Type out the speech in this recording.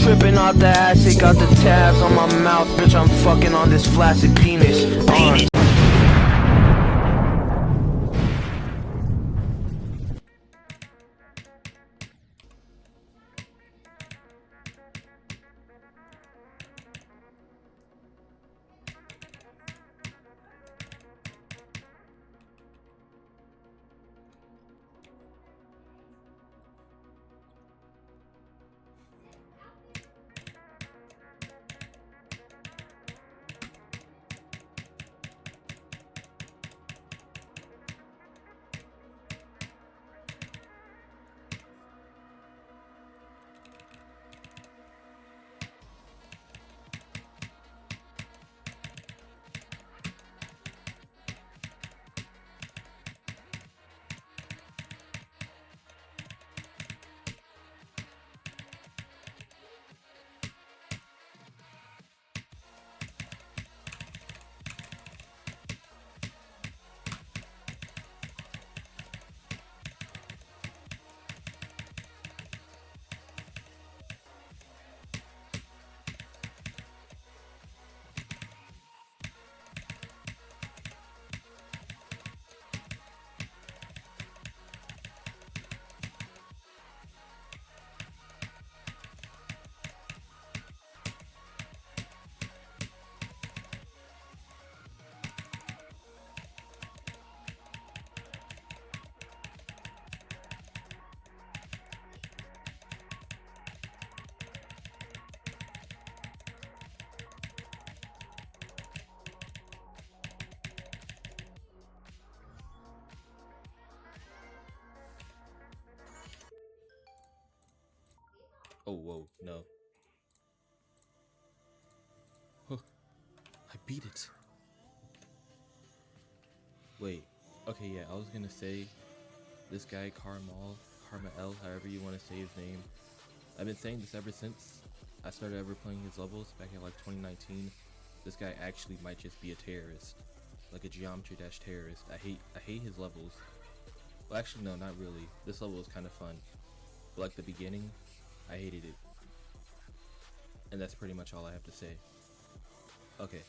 tripping off the acid, got the tabs on my mouth, bitch, I'm fucking on this flaccid penis. Oh, whoa, no. Huh, I beat it. Wait, okay, yeah, I was gonna say, this guy, KrmaL, however you want to say his name, I've been saying this ever since I started ever playing his levels back in like 2019. This guy actually might just be a terrorist, like a geometry dash terrorist. I hate his levels. Well, actually, no, not really. This level was kind of fun, but like the beginning, I hated it. And that's pretty much all I have to say. Okay.